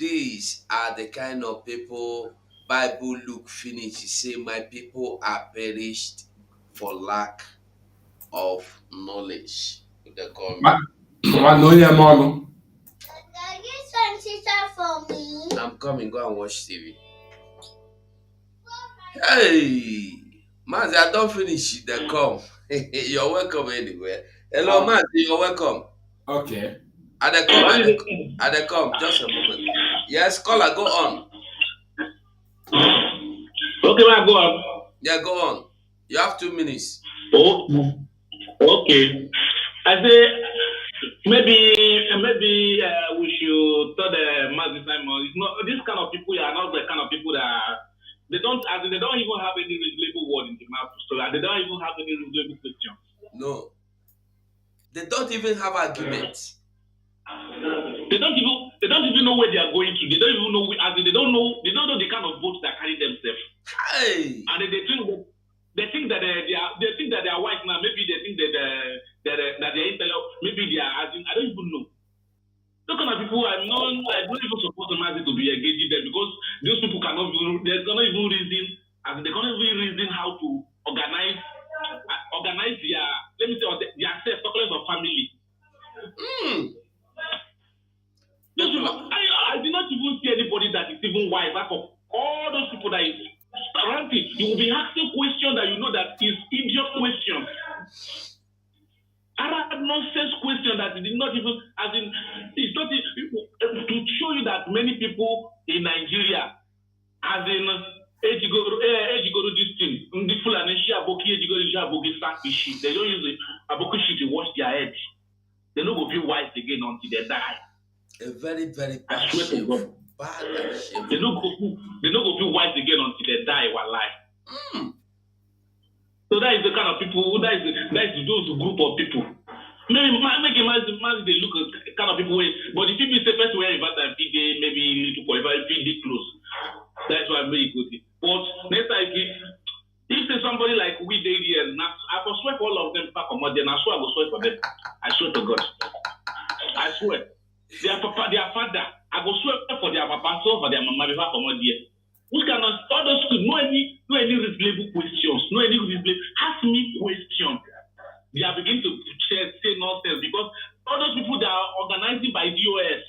these are the kind of people Bible look finish say my people are perished for lack of knowledge. They call me. I'm coming, go and watch TV. Hey, Mazi, I don't finish. They come. You're welcome anywhere. Hello, Mazi, you're welcome. Okay. At the come, at the come. Just a moment. Yes, caller, go on. Okay, man, go on. Yeah, go on. You have 2 minutes. Oh, okay. I say maybe we should tell the Mazi Simon. It's not this kind of people are not the kind of people that they don't even have any reasonable word in the mouth. So they don't even have any reasonable question. No. They don't even have arguments. They don't even know where they are going to. They don't even know they don't know the kind of votes that carry themselves. Hey. And they think that they are white now. Maybe they think that they're intelligent. Maybe they are. I don't even know. Those kind of people I don't even support Mazi to be engaging them because those people cannot. They cannot even reason. They cannot even reason how to organize their their self-talkers of family. Those people, I did not even see anybody that is even wise. Out of all those people that is ranting, you will be asking questions that you know that is idiot question. Arab nonsense question that did not even, it's not to show you that many people in Nigeria, as in Ejigoro this thing, the Fulani Aboki Ejigoro Aboki start this shit. They don't use the Aboki shit to wash their head. They don't go feel wise again until they die. A very, very bad shame. Bad and shame. They don't go feel wise again until they die while alive. So that is the kind of people. That is those group of people. Maybe make a man they look kind of people way. But if you be safest way about that maybe little qualified feed close. That's why I'm very good. But next time if there's somebody like we did here, I will swear for all of them back on then I swear I will swear for them. I swear to God. I swear. Their papa, their father, I go swear for their papa, so for their mama before come out there. Who cannot all those no any reasonable questions, no any reasonable ask me questions. They are beginning to say nonsense because all those people that are organizing by DOS.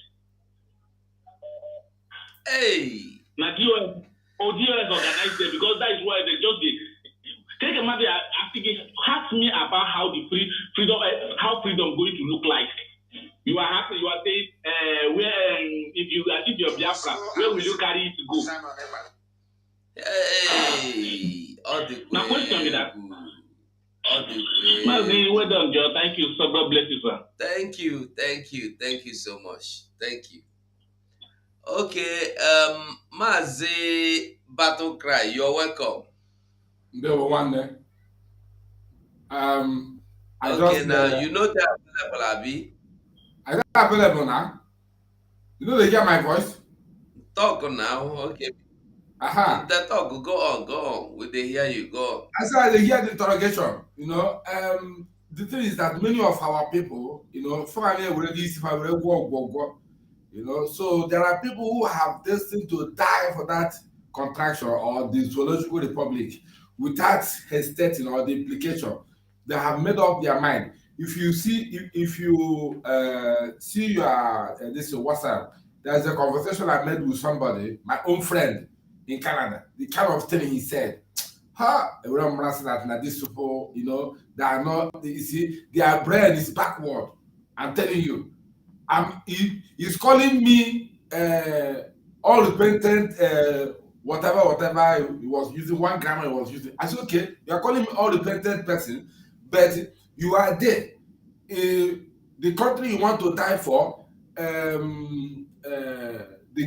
Hey. Now DOS organized them because that is why they just take a matter ask me about how the freedom going to look like. You are happy. You are saying, where if you achieve your Biafra, where will you carry it to go? Hey, all the now question me that. All the way. Mazi, well done, Joe. Thank you. So God bless you, sir. Thank you so much. Thank you. Okay, Mazi Battle Cry, you're welcome. There were one there. Okay, now you know they're available, Abi. Are they available now? You know they hear my voice? Talk now, okay. Aha. The talk, go on. Will they hear you? Go on. I said they hear the interrogation. You know, the thing is that many of our people, you know, you know, so there are people who have destined to die for that contraction or the zoological republic without hesitating or the implication. They have made up their mind. If you see, if you see your this WhatsApp, there's a conversation I made with somebody, my own friend in Canada. The kind of thing he said, everyone that now these people, you know, they are not. You see, their brain is backward. I'm telling you. He's calling me all repentant, whatever he was using, one grammar he was using. I said, okay, you are calling me all repentant person, but you are there. The country you want to die for, the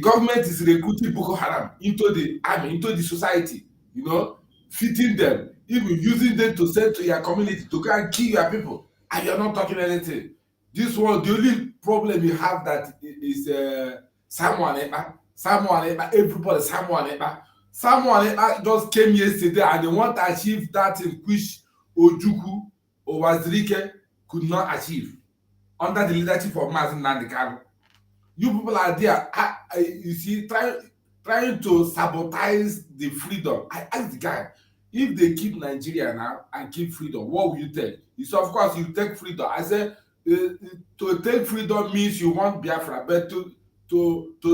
government is recruiting Boko Haram into the army, into the society, you know, feeding them, even using them to send to your community to go and kill your people, and you're not talking anything. This one, the only problem you have that is Samuel Ekpa, everybody Samuel Ekpa just came yesterday and they want to achieve that in which Ojukwu or Wazirike could not achieve under the leadership of Mazi Nnamdi Kanu. You people are there you see, trying to sabotage the freedom. I asked the guy, if they keep Nigeria now and keep freedom, what will you take? He said, of course, you take freedom. I said, to take freedom means you want Biafra, but to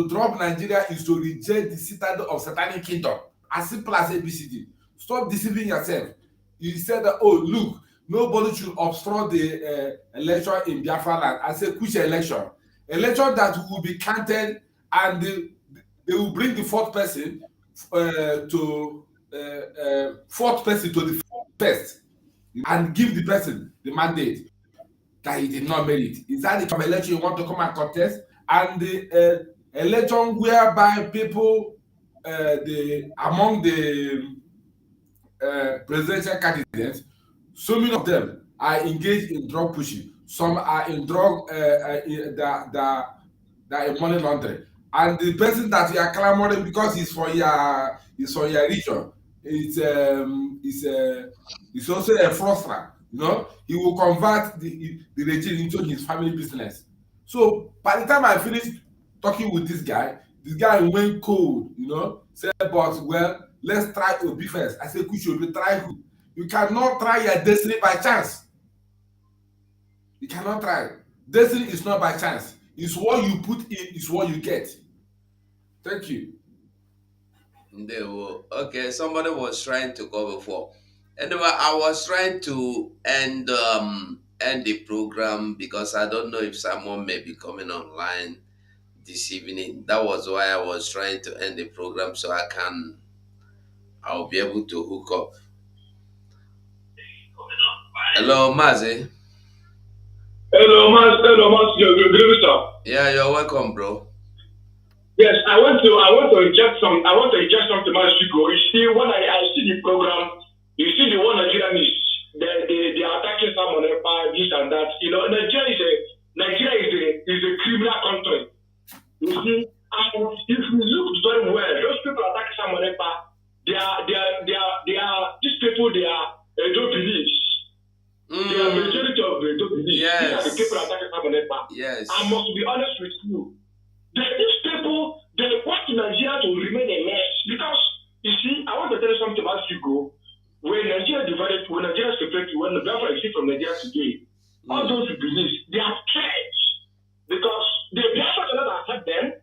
drop Nigeria is to reject the citadel of Satanic Kingdom. As simple as ABCD. Stop deceiving yourself. You said that, oh, look, nobody should obstruct the election in Biafra land. I said, which election? Election that will be counted, and they will bring the fourth person to the first, and give the person the mandate that he did not merit. Is that the kind of election you want to come and contest? And the election whereby people, among the presidential candidates, so many of them are engaged in drug pushing. Some are in drug that are money laundering. And the person that you are clamoring because he's for your region, is also a fraudster. You know, he will convert the regime into his family business. So by the time I finished talking with this guy went cold, you know, said, but well, let's try Obi first. I said, Kuchobi, try who? You cannot try your destiny by chance. You cannot try. Destiny is not by chance. It's what you put in, is what you get. Thank you. Okay, somebody was trying to go before. Anyway, I was trying to end the program because I don't know if someone may be coming online this evening. That was why I was trying to end the program so I'll be able to hook up. Hello, Mazi. Hello, Mazi. Good evening, sir. Yeah, you're welcome, bro. Yes, I want to inject some to my Chico. You see, when I see the program, you see the one Nigerian is they are attacking someone by this and that. You know, Nigeria is a criminal country. You see, and if you look very well, those people attacking someone they are these people they are don't believe. They are majority of the don't believe. Yes. These are the people attacking someone. Yes. I must be honest with you. These people, they want Nigeria to remain a mess. Because, you see, I want to tell you something about Chico. When Nigeria separated, when the Biafra is from Nigeria today, all those who believe, they are scared. Because the Biafra cannot accept them,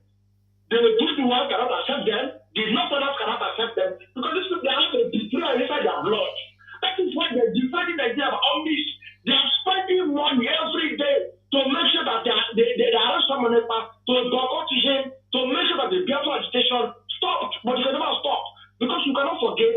the Tutsi cannot accept them, the Northerners cannot accept them, because these people, they have a betrayal inside their blood. That is why they're defending Nigeria on this. They are spending money every day to make sure that they arrest someone to boycott him, to make sure that the Biafra agitation stopped, but it can never stop. Because you cannot forget,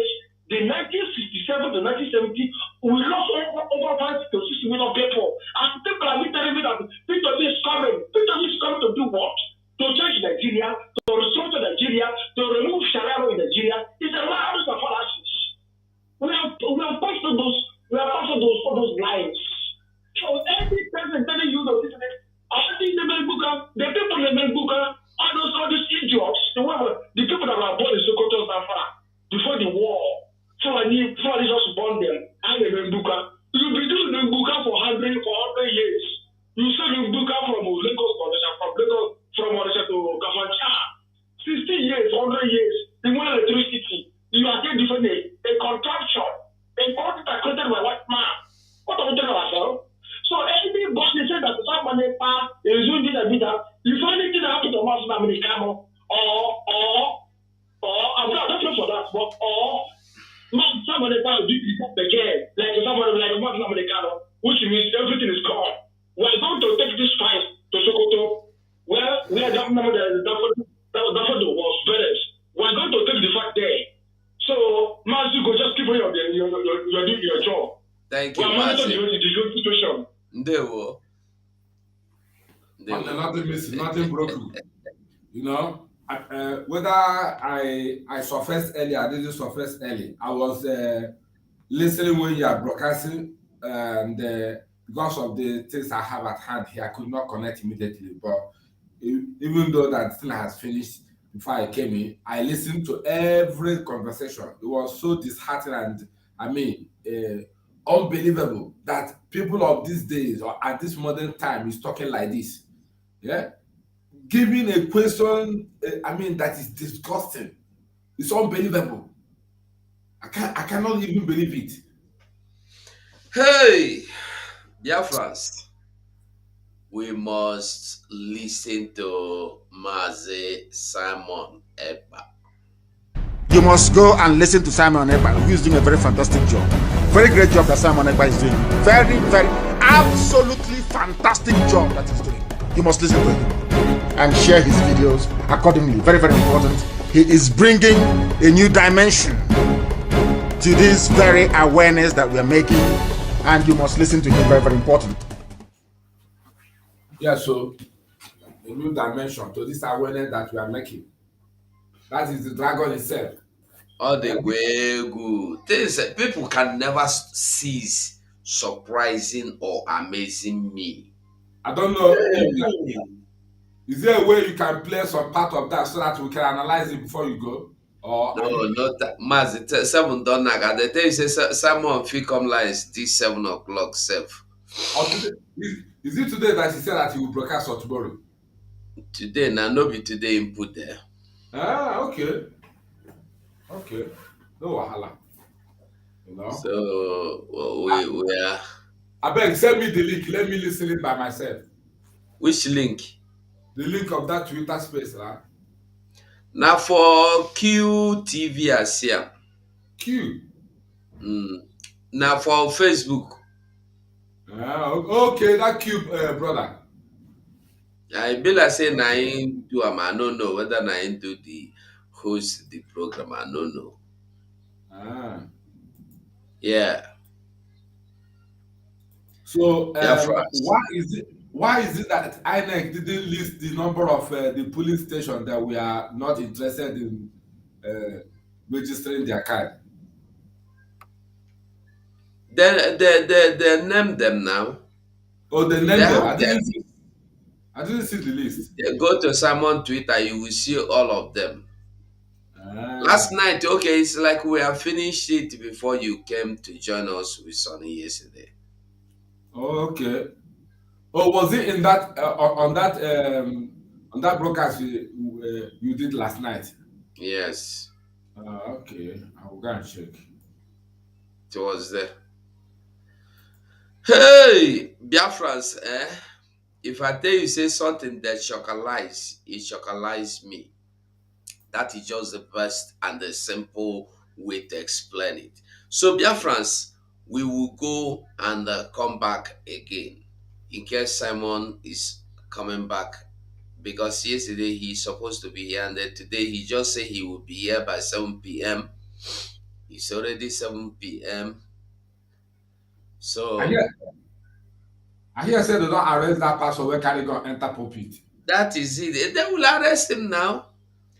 the 1967 to 1970, we lost over 5 to 6 million people. And people are telling me that Peter is coming. Peter is coming to do what? To change Nigeria, to restore Nigeria, to remove Sharia in Nigeria. It's a lie of fallacies. We have passed those lines. So every person telling you the business, the people in the Buka, all these idiots, the people that were born in Sokoto Zamfara before the war, before they just born them, and the Buka. You've been doing the Buka for 100 years. You said the Buka from Lagos, from Odisha to Kafancha. 60 years, 100 years, you want electricity. You are getting different a contraption, a body that created by white man. What are we talking about? So everybody said that someone is doing this and that. If anything that happens to us in Americano, or I'm not for that, but someone is doing this again, like someone like Americano, which means everything is gone. We're going to take this fight to Sokoto. Well, we are talking about the was better. We're going to take the fight there. So, Mazi, go just keep on your job. Thank you, Mazi. Situation. Nothing missing, nothing broken. You know, whether I surfaced early, I didn't surface early. I was listening when you are broadcasting, and because of the things I have at hand here, I could not connect immediately. But even though that thing has finished before I came in, I listened to every conversation. It was so disheartening and unbelievable that people of these days or at this modern time is talking like this. Yeah, giving a question, I mean, that is disgusting. It's unbelievable. I cannot even believe it. Hey, Biafrans, we must listen to Mazi Simon Ekpa. You must go and listen to Simon Ekpa, who is doing a very fantastic job. Very great job that Simon Ekpa is doing. Very, very, absolutely fantastic job that he's doing. You must listen to him and share his videos accordingly. Very, very important. He is bringing a new dimension to this very awareness that we are making, and you must listen to him. Very, very important. Yeah, so a new dimension to this awareness that we are making. That is the dragon itself. All the way good. Things people can never cease surprising or amazing me. I don't know if is there a way you can play some part of that so that we can analyze it before you go? Or No, are you not that. Mazi, 7 done naga. The thing say someone fit come like this 7 o'clock self. or today, is it today that he said that he will broadcast or tomorrow? Today, now no be today input there. Ah, okay. Okay. No wahala. You know. So we are. I beg, send me the link. Let me listen it by myself. Which link? The link of that Twitter space, huh? Now for QTV Asia. Q. Now for Facebook. Ah, okay, that Q, brother. I be like say na him do am. I don't know whether na him do the host the program. I don't know. Ah. Yeah. So, Biafra. why is it that INEC didn't list the number of the polling station that we are not interested in registering their card? They name them now. Oh, they They named them. have them. I didn't see the list. They go to Simon Twitter, you will see all of them. Last Ah. night, okay, it's like we have finished it before you came to join us with Sonny yesterday. Oh, okay. Oh, was it in that on that broadcast you did last night? Yes, Okay, I will go and check. it was there. Hey, Biafrans, eh? If I tell you say something that shockalize, it shockalize me. That is just the best and the simple way to explain it. So, Biafrans, we will go and come back again in case Simon is coming back because yesterday he's supposed to be here and then today he just said he will be here by 7 p.m. It's already 7 p.m. I So hear I hear say they don't arrest that pastor when carry gun enter pulpit. that is it. They will arrest him now.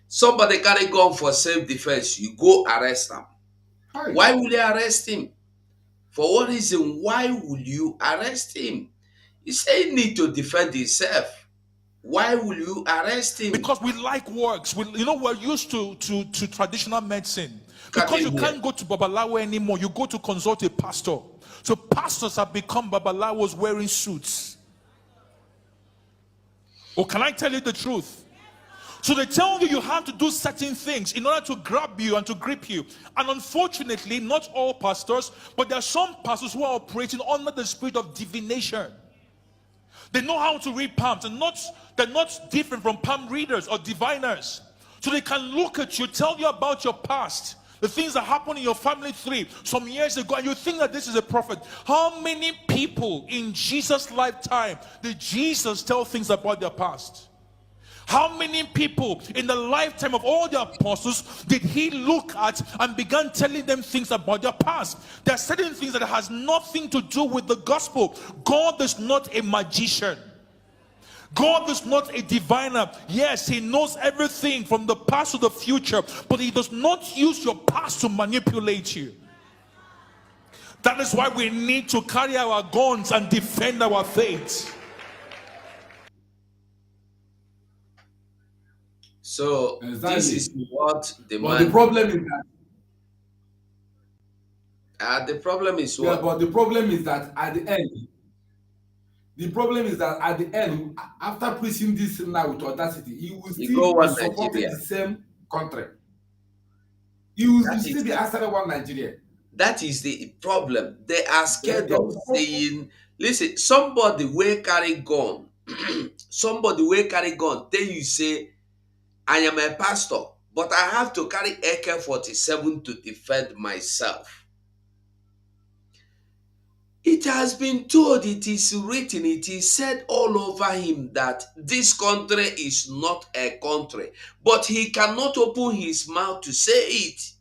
Somebody carry gun for self-defense. You go arrest him. Hi. Why will they arrest him? For what reason? Why will you arrest him? He said he need to defend himself. Why will you arrest him? Because we like works. We're used to traditional medicine. Come Because in you here. can't go to Babalawo anymore. You go to consult a pastor. So pastors have become Babalawos wearing suits. Or can I tell you the truth? So they tell you you have to do certain things in order to grab you and to grip you. And unfortunately, not all pastors, but there are some pastors who are operating under the spirit of divination. They know how to read palms, and they're not different from palm readers or diviners. So they can look at you, tell you about your past, the things that happened in your family tree some years ago, and you think that this is a prophet. How many people in Jesus' lifetime did Jesus tell things about their past? How many people in the lifetime of all the apostles did he look at and began telling them things about their past? There are certain things that has nothing to do with the gospel. God is not a magician. God is not a diviner. Yes, he knows everything from the past to the future, but he does not use your past to manipulate you. That is why we need to carry our guns and defend our faith. So Exactly. this is what the But man. the problem is that The problem is yeah, what? but the problem is that at the end, The problem is that at the end, after preaching this now with audacity, he will You still go be one supporting Nigeria. the same country. He will That still is be it. after one Nigeria. That is the problem. They are scared They of saying, listen, somebody will carry gun, somebody will carry gun, then you say, I am a pastor, but I have to carry AK-47 to defend myself. It has been told, it is written, it is said all over him that this country is not a country, but he cannot open his mouth to say it.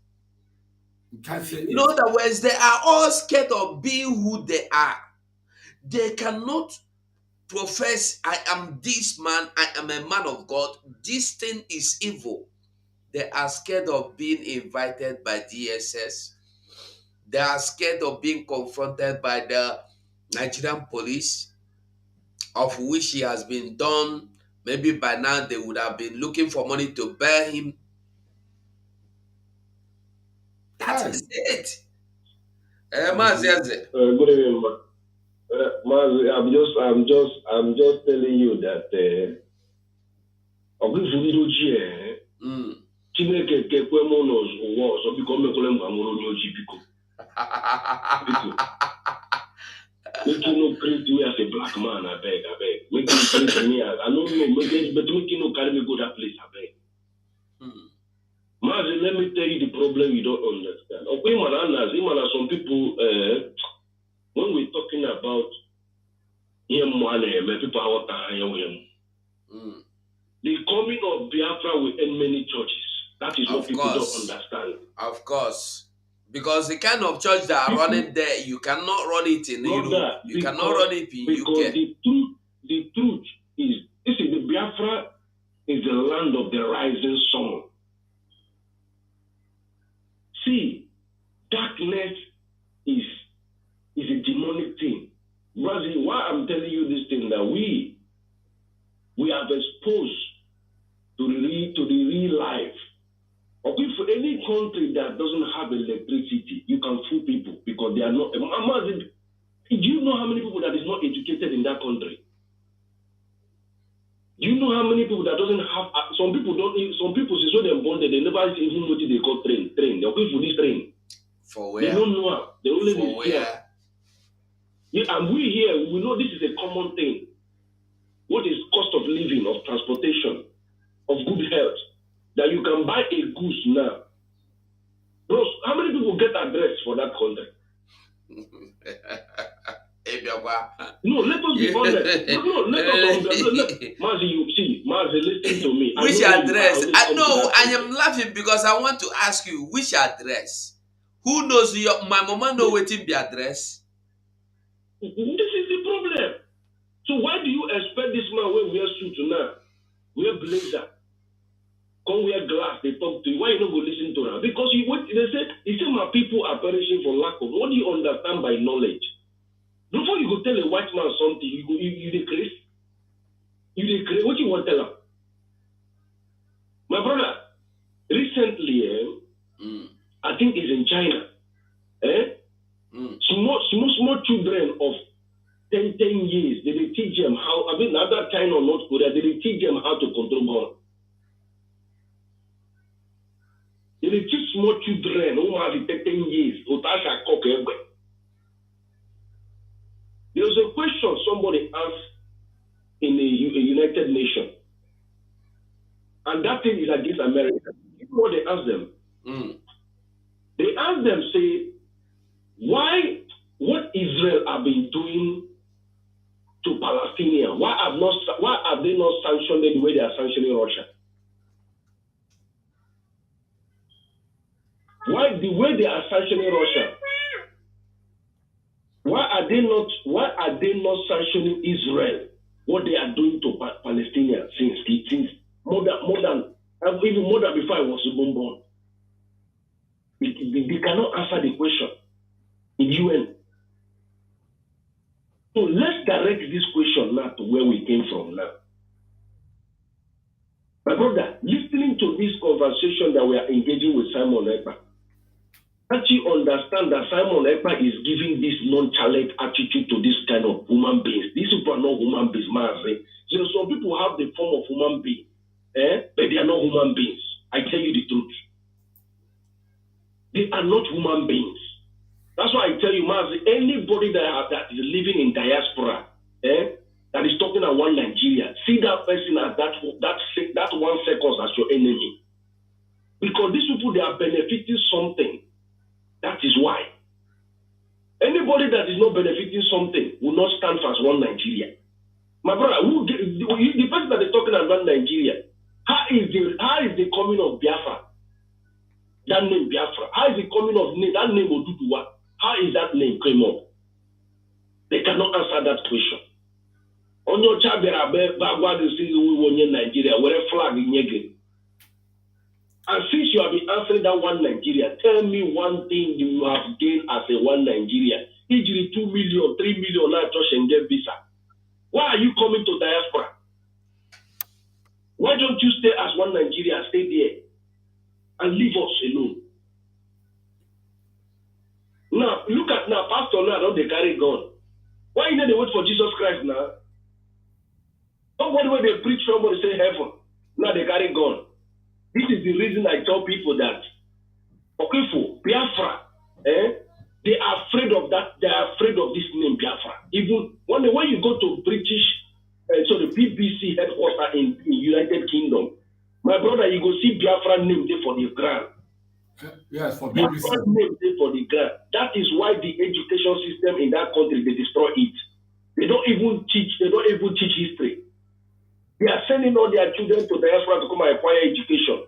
You can't say In it. other words, they are all scared of being who they are. They cannot profess, I am this man, I am a man of God, this thing is evil. They are scared of being invited by DSS. They are scared of being confronted by the Nigerian police, of which he has been done. Maybe by now they would have been looking for money to bear him. That Hi. is it. Mazi, Good evening, Mazi. I'm just telling you that Chineke kekwe m n'ụwa ọzọ biko mekwere m amụrụ onye ojii biko. Make you no create me as a black man, I beg. Make you create me as, I don't know, but make you no carry me go that place, I beg. Mazi, let me tell you the problem you don't understand. Okay, man, some people, when we're talking about him, people are talking him. The coming of Biafra will end many churches. That is what people don't understand. Of course. Because the kind of church that are running there, you cannot run it in Europe. You cannot run it in UK. The truth is, this is the Biafra is the land of the rising sun. See, darkness is a demonic thing. Mazi, why I'm telling you this thing, that we have exposed to the real life. Or if any country that doesn't have electricity, you can fool people because they are not. Mazi, do you know how many people that is not educated in that country? Do you know how many people that doesn't have? Some people don't. Some people, since when they're born, they never even know what they call train. They're going for this train. For where? They don't know how. They only for here. where? Yeah, and we here, we know this is a common thing. What is cost of living, of transportation, of good health? That you can buy a goose now. Bros, how many people get address for that country? No, let us be honest. No, let us Mazi, you see, Mazi, listen to me. Which address? I am laughing because I want to ask you, which address? Who knows my mama know waiting the address? This is the problem. So why do you expect this man when we are suit now? We are blazer. Come wear glass, they talk to you. Why you not go listen to them? Because they say my people are perishing for lack of. What do you understand by knowledge? Before you go tell a white man something, you decrease. You decrease. What you want to tell him? My brother, recently, I think it's in China. Small children of 10 years, they will teach them how, neither China or North Korea, they will teach them how to control bomb. They will teach small children who have 10 years, there was a question somebody asked in the United Nations, and that thing is against America. You know what they asked them? They asked them, say, what Israel have been doing to Palestinians? Why have they not sanctioned the way they are sanctioning Russia? Why the way they are sanctioning Russia? Why are they not sanctioning Israel? What they are doing to Palestinians since more than before I was even born? They cannot answer the question in UN. So let's direct this question now to where we came from now. My brother, listening to this conversation that we are engaging with Simon Ekpa, Can't you understand that Simon Ekpa is giving this nonchalant attitude to this kind of human beings? These people are not human beings, Mazi. So some people have the form of human being, but they are not human beings. I tell you the truth. They are not human beings. That's why I tell you, Mazi, anybody that is living in diaspora, that is talking about one Nigeria, see that person as that 1 second as your enemy. Because these people, they are benefiting something. That is why. Anybody that is not benefiting something will not stand for as one Nigeria. My brother, the person that is talking about Nigeria, how is the coming of Biafra? That name Biafra. How is the coming of that name Oduduwa? How is that name came up? They cannot answer that question. On your chabera bagwa the season we won in Nigeria, where a flag in Yegin. And since you have been answering that one Nigeria, tell me one thing you have gained as a one Nigeria. Ijiri 2 million, 3 million now just and get visa. Why are you coming to diaspora? Why don't you stay as one Nigeria, stay there and leave us alone? Now, look at now, Pastor now, don't they carry gun? Why you need to wait for Jesus Christ now? Somebody when they preach, somebody say heaven. Now they carry gun. This is the reason I tell people that, okay, for Biafra, they are afraid of that. They are afraid of this name Biafra. Even when you go to British, so the BBC headquarters in United Kingdom, my brother, you go see Biafra name there for the ground. Yes, for BBC. Biafra name there for the ground. That is why the education system in that country, they destroy it. They don't even teach history. They are sending all their children to diaspora to come and acquire education.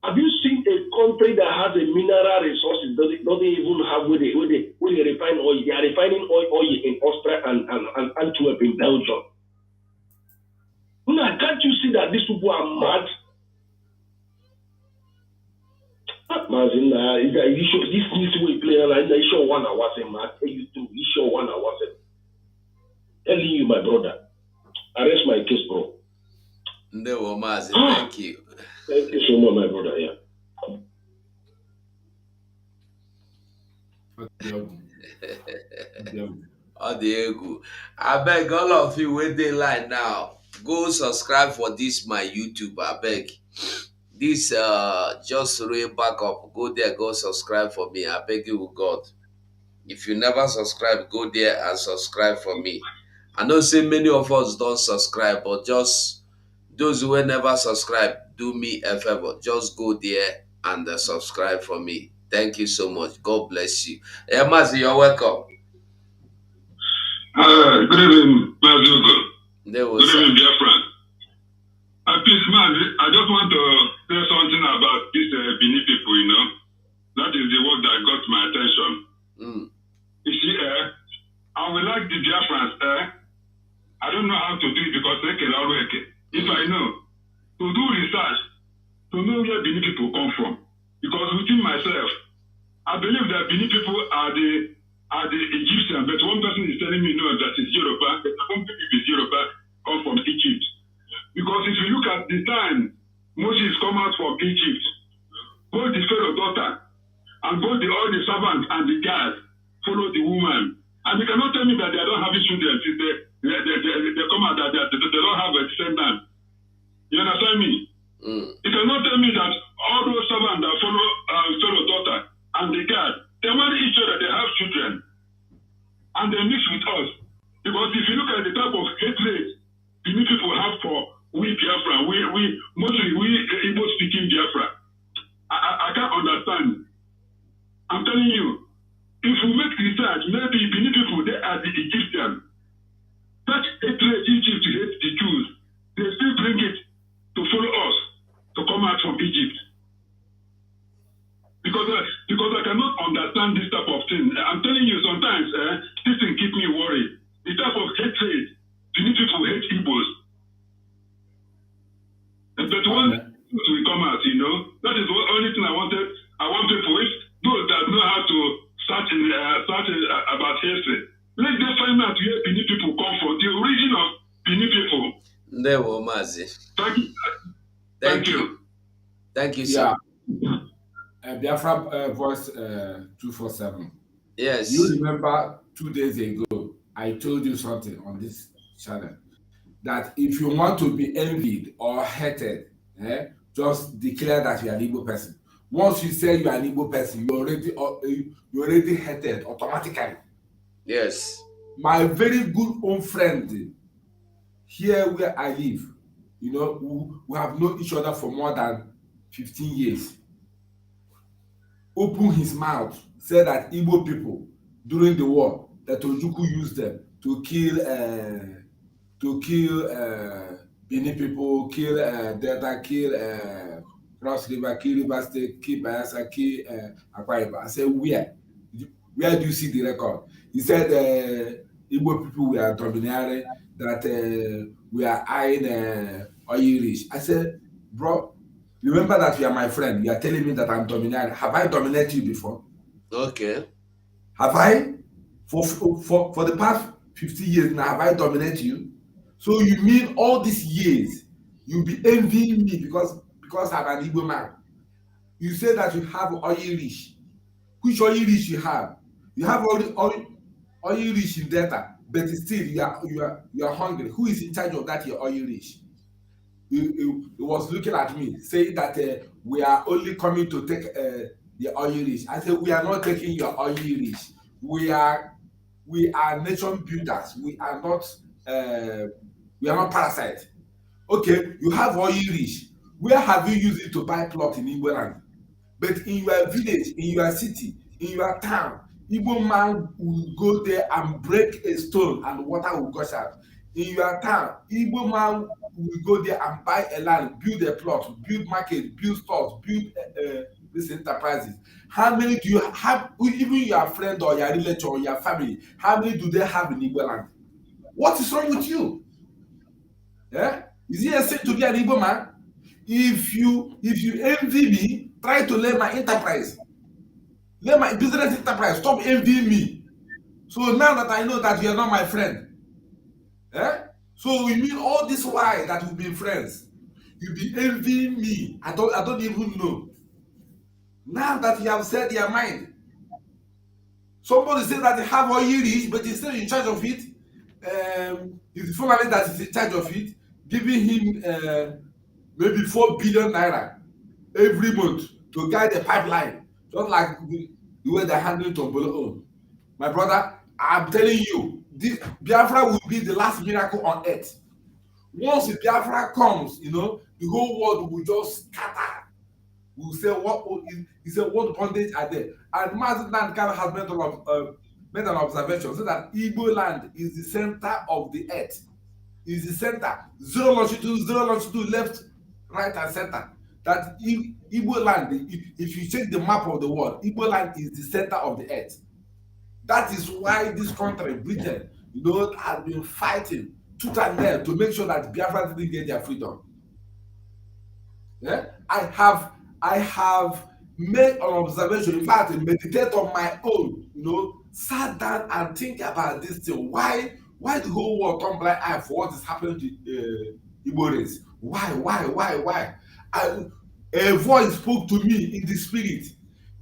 Have you seen a country that has a mineral resources doesn't even have where they refine oil? They are refining oil in Austria and Antwerp in Belgium. Now, can't you see that these people are mad? Mazi, this way play like you sure 1 hour say mad. You too, you sure 1 hour say. Telling you, my brother. Arrest my case, bro. No, Mazi, thank you. Thank you so much, my brother. Yeah. Odiegu. I beg all of you where they line now. Go subscribe for this my YouTube. I beg. This just real back up. Go there, go subscribe for me. I beg you, God. If you never subscribe, go there and subscribe for me. I know say many of us don't subscribe, but just those who never subscribe, do me a favor. Just go there and subscribe for me. Thank you so much. God bless you. Hey, Mazi, you're welcome. Good evening, Mazi. Good evening, dear friend. Please, Mazi, I just want to say something about these Benin people, you know. That is the word that got my attention. You see, I would like the Biafrans, I don't know how to do it because they can already. If I know, to do research, to know where Benin people come from. Because within myself, I believe that Benin people are the Egyptians, but one person is telling me no, that is Yoruba, but I don't believe it's Yoruba, come from Egypt. Because if you look at the time Moses come out from Egypt, both the Pharaoh daughter and both all the servants and the guards follow the woman. And you cannot tell me that they don't have children since they come out that they don't have a descendant. You understand me? You cannot tell me that all those servants that follow Pharaoh daughter and the guard, they marry each other, they have children, and they mix with us. Because if you look at the type of hatred Benin people have for we Biafra, mostly we Igbo speaking Biafra, I can't understand. I'm telling you, if we make research, maybe Benin people, they are the Egyptians. Such hatred Egypt to hate the Jews, they still bring it to follow us, to come out from Egypt. Because I cannot understand this type of thing. I'm telling you, sometimes this thing keep me worried. The type of hatred Benin people hate Igbos. But once we come out, you know, that is the only thing I wanted. I want people, if those that know how to start about history, let them find out where Benin people come from, the origin of Benin people. There were Mazi. Thank you. Thank you. Thank you, sir. Yeah. Biafra voice 247. You Yes. remember 2 days ago, I told you something on this channel that if you want to be envied or hated, just declare that you are an Igbo person. Once you say you are an Igbo person, you already hated automatically. Yes. My very good own friend here where I live, we have known each other for more than 15 years. Opened his mouth, said that Igbo people during the war, that Ojukwu used them to kill Benin people, kill Delta, kill Cross River, kill River State, kill Bayelsa, kill Akwa Ibom. I said, where do you see the record? He said Igbo people were domineering, that we are eyeing oil rich. I said, bro, remember that you are my friend. You are telling me that I'm domineering. Have I dominated you before? Okay. Have I? For the past 50 years now, have I dominated you? So you mean all these years you be envying me because I'm an Igbo man? You say that you have oil rich. Which oil rich you have? You have oil rich in Delta, but still you are hungry. Who is in charge of that your oil rich? He was looking at me saying that we are only coming to take the oil rich. I said, we are not taking your oil rich. We are nation builders. We are not parasites. Okay, you have oil rich. Where have you used it to buy plot in Igbo land? But in your village, in your city, in your town, Igbo man will go there and break a stone and water will gush out. In your town, Igbo man will go there and buy a land, build a plot, build market, build stores, build these enterprises. How many do you have, even your friend or your relative or your family, how many do they have in Igbo land? What is wrong with you? Yeah? Is it a sin to be an Igbo man? If you envy me, try to learn my enterprise. Learn my business enterprise. Stop envying me. So now that I know that you are not my friend, so we mean all this while that we've been friends, you be envying me. I don't even know. Now that you have said your mind, somebody said that they have oil rich, but he's still in charge of it. It's the family that is in charge of it, giving him maybe 4 billion naira every month to guide the pipeline, just like the way they're handling Tombolo. My brother, I'm telling you, this Biafra will be the last miracle on earth. Once the Biafra comes, the whole world will just scatter. We'll say what bondage are there? And Mazi has made an observation, so that Igbo land is the center of the earth. Is the center. Zero longitude, left, right, and center. That Igbo land, if you check the map of the world, Igbo land is the center of the earth. That is why this country, Britain, has been fighting tooth and nail to make sure that Biafra didn't get their freedom. Yeah? I have made an observation, in fact, meditate on my own, sat down and think about this thing. Why the whole world turn blind eye for what is happening to Igbo race? Why? A voice spoke to me in the spirit.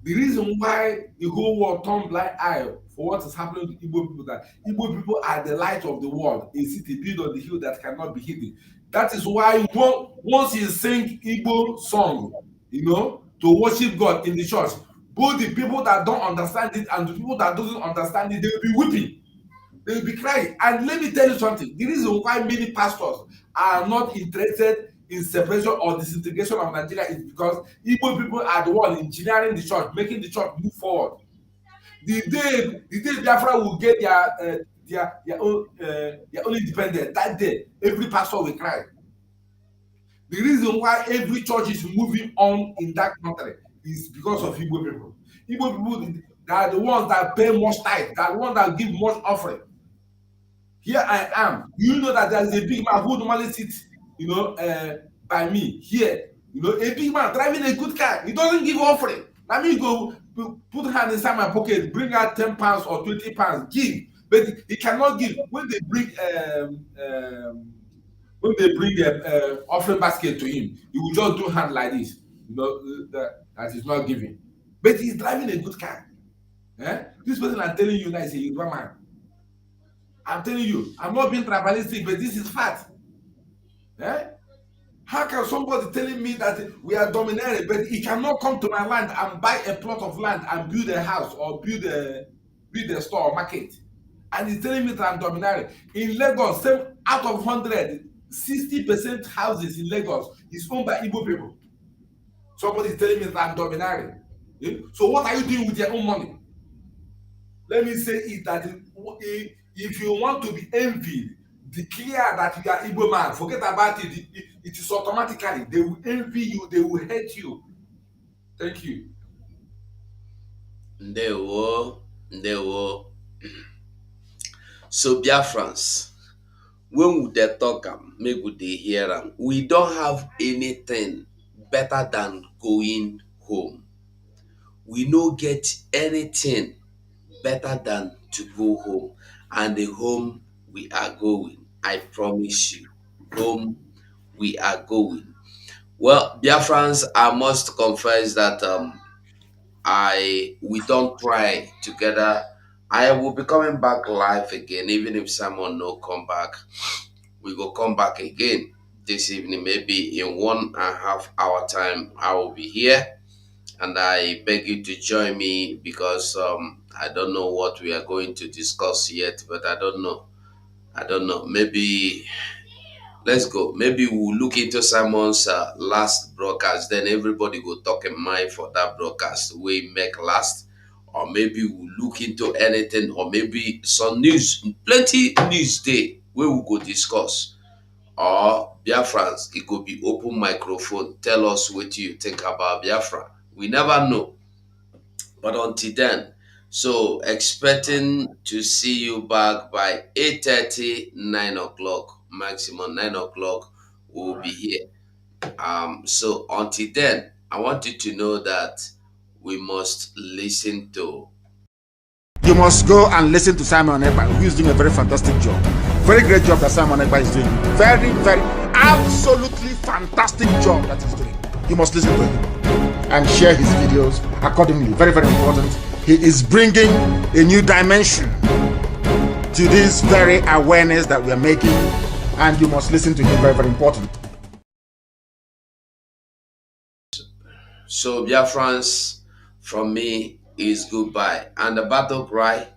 The reason why the whole world turned blind eye for what is happening to Igbo people, that Igbo people are the light of the world, a city built on the hill that cannot be hidden. That is why once you sing Igbo song, to worship God in the church, both the people that don't understand it and the people that doesn't understand it, they will be weeping. They will be crying. And let me tell you something. The reason why many pastors are not interested in separation or disintegration of Nigeria is because Igbo people are the one engineering the church, making the church move forward. The day Biafra will get their own independence, that day every pastor will cry. The reason why every church is moving on in that country is because of Igbo people. Igbo people, they are the ones that pay much tithe, they are the ones that give much offering. Here I am. You know that there is a big man who normally sits, by me here. A big man driving a good car. He doesn't give offering. Let me go put hand inside my pocket, bring out 10 pounds or 20 pounds, give. But he cannot give. When they bring the offering basket to him, he will just do hand like this. That is not giving. but he's driving a good car. This person I'm telling you now is a Yoruba man. I'm telling you, I'm not being tribalistic, but this is fact. How can somebody telling me that we are domineering, but he cannot come to my land and buy a plot of land and build a house or build a store or market? And he's telling me that I'm domineering. In Lagos, out of 100, 60% houses in Lagos is owned by Igbo people. Somebody is telling me that I'm domineering. So what are you doing with your own money? Let me say it that if you want to be envied, declare that you are Igbo man. Forget about it. It is automatically. They will envy you. They will hate you. Thank you. Ndewo. So Biafrans, when we dey talk am, make we dey hear am. We don't have anything better than going home. We no get anything better than to go home. And the home we are going, I promise you, home we are going. Well, Biafrans, I must confess that we don't try together. I will be coming back live again, even if someone no come back. We will come back again this evening, maybe in 1.5 hour time. I will be here, and I beg you to join me because I don't know what we are going to discuss yet, but I don't know. Maybe let's go. Maybe we'll look into Simon's last broadcast. Then everybody will talk in mind for that broadcast we make last. Or maybe we'll look into anything, or maybe some news, plenty news day where we go discuss. Or Biafrans, it could be open microphone. Tell us what you think about Biafra. We never know. But until then, so expecting to see you back by 8:30, 9 o'clock, maximum 9 o'clock, we'll be here. So until then, I want you to know that we must listen to. You must go and listen to Simon Ekpa, who is doing a very fantastic job. Very great job that Simon Ekpa is doing. Very, very, absolutely fantastic job that he's doing. You must listen to him and share his videos accordingly. Very, very important. He is bringing a new dimension to this very awareness that we are making, and you must listen to him. Very, very important. So Biafrans, from me is goodbye, and the battle cry